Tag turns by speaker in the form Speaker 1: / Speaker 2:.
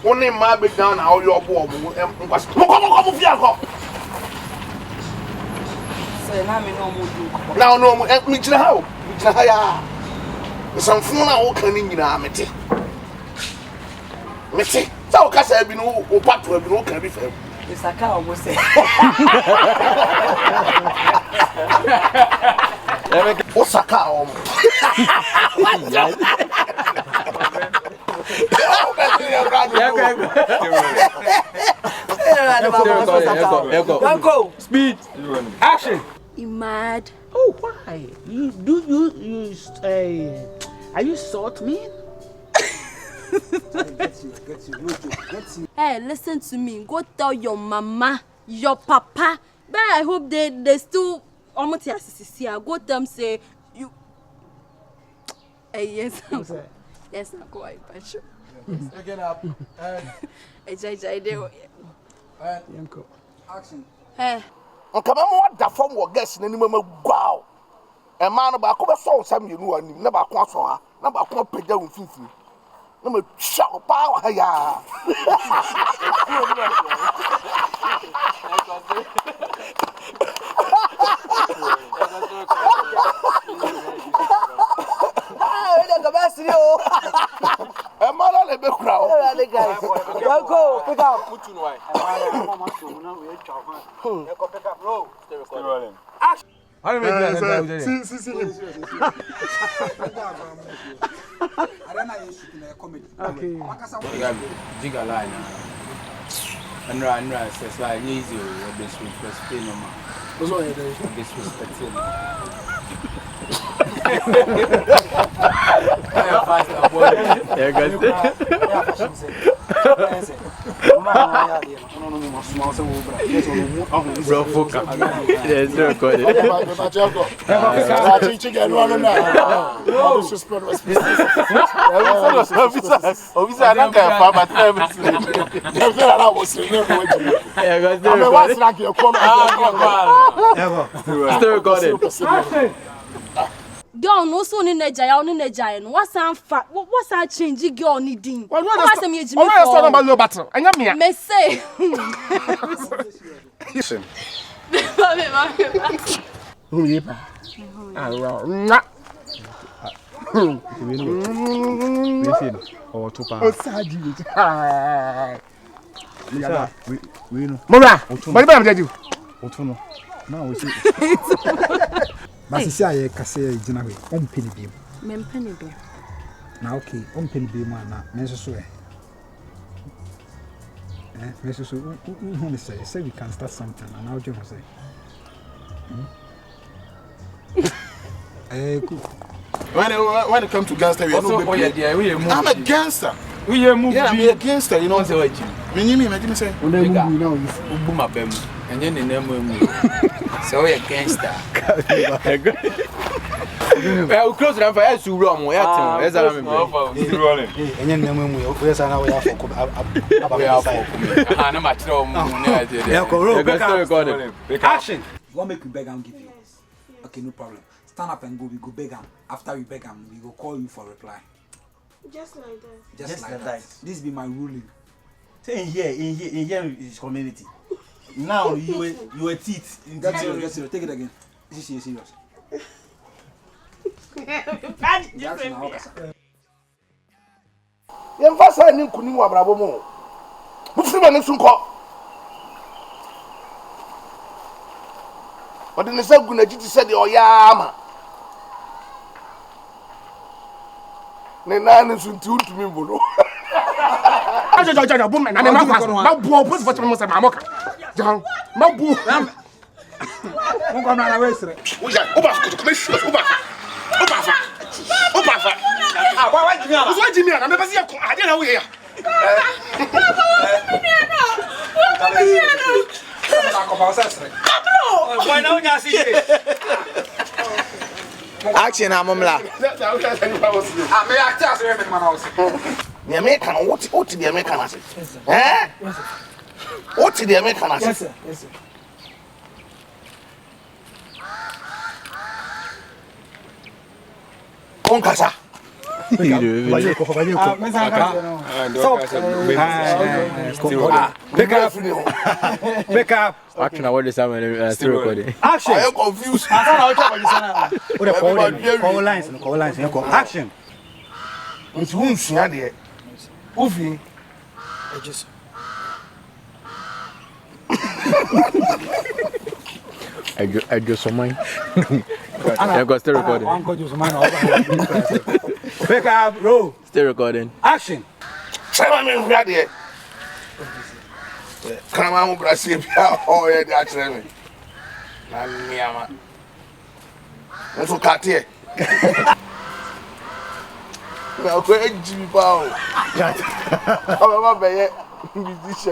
Speaker 1: Only my big down how your boy was. Come here.
Speaker 2: Say now me no more do.
Speaker 1: Now no me try how. Me try ya. Some phone na o kan ni na mete. Mete. So ka say bi no o pato bi no kan bi fa.
Speaker 2: Mr. Car almost say.
Speaker 1: O saka o.
Speaker 3: Go. Speed. Action.
Speaker 4: You mad?
Speaker 3: Oh, why? Are you salt me?
Speaker 2: Get you.
Speaker 4: Hey, listen to me. Go tell your mama, your papa. But I hope they still almost here. Go tell them say you. Hey, yes. Yes, I'm quite sure.
Speaker 2: Get up. Action.
Speaker 4: Hey.
Speaker 1: Nka ba mo da fom wo gas na ni mama gwao. E ma no ba ko be so nsam yenu ani na ba ko aso ha na ba ko pagya wo finfin. Na ma twa pa wa ya.
Speaker 2: Go, pick up.
Speaker 3: How do you make that?
Speaker 1: See.
Speaker 2: I don't know you shooting a comedy.
Speaker 3: Okay. Jigga line. And says like easy with this respect no man.
Speaker 1: What's all you
Speaker 3: Disrespect him. Yeah, bro, focus. Yes, recorded. Still recorded.
Speaker 4: Girl, no so ni neja no. What's that change girl needing? What's me Jimmy?
Speaker 1: Oh, battle. Anya me.
Speaker 4: Me say.
Speaker 1: Listen.
Speaker 4: Mama.
Speaker 1: Yepa.
Speaker 5: Oh, tupa. We know.
Speaker 1: Mama, what about you?
Speaker 5: Otuno. Now we see. Masisi aye kase gina we on penny beam.
Speaker 4: Mem penny beam.
Speaker 5: Now okay, on penny beam na me so me so who say we can start something and now you say.
Speaker 1: When it comes to gangster, we are not. I'm a gangster.
Speaker 3: We are moving.
Speaker 1: Yeah, I'm a gangster. You know what I'm saying? Me say.
Speaker 3: Boom up them. And then the name so we are gangster. Well, close enough for us to run. We are to. As I remember.
Speaker 5: And then we are now we are for.
Speaker 3: No matter.
Speaker 2: Action. You want make you beg and give you? Okay, no problem. Stand up and go. We go beg him. After we beg him, we go call you for reply.
Speaker 6: Just like that.
Speaker 2: Just like that. This be my ruling.
Speaker 7: Say in here is community. Now you were teeth.
Speaker 2: That's serious. Take it again. This is serious.
Speaker 1: Yem fasa ni nkuni wa brabo mo. Bu fi ma ni sunko. Odi ne sagu na jiti se de oyama. Ne na ni sunti untumi mbolo. Ajo bu me na ma kwa. Ma bu o put for mo se ma moka. Jan, ma bu.
Speaker 5: Mo ko na we sere.
Speaker 1: Uja, oba ko me sure, oba. Ah, why Jimmy? Why Jimmy? Na me pasi ya ko ade na wo ye ya.
Speaker 7: Action amomla.
Speaker 2: Ah, me act as a man house.
Speaker 1: The American, what the American has? Eh? What the American has?
Speaker 2: Yes, sir. Yes, sir.
Speaker 1: Konkasa.
Speaker 5: Pick up.
Speaker 3: Action, I want this time still recording.
Speaker 5: Action.
Speaker 1: I am confused.
Speaker 5: Call lines. Action.
Speaker 1: It's wounds, yeah. Ufi.
Speaker 3: I just. I just saw mine. I got still recording.
Speaker 5: Pick up, roll.
Speaker 3: Still recording.
Speaker 5: Action.
Speaker 1: Seven minutes, yeah. Come on, Brazil. Oh, yeah, that's me. Namiama. What's your cat here? I'm going to Jimmy Bow. I'm a musician.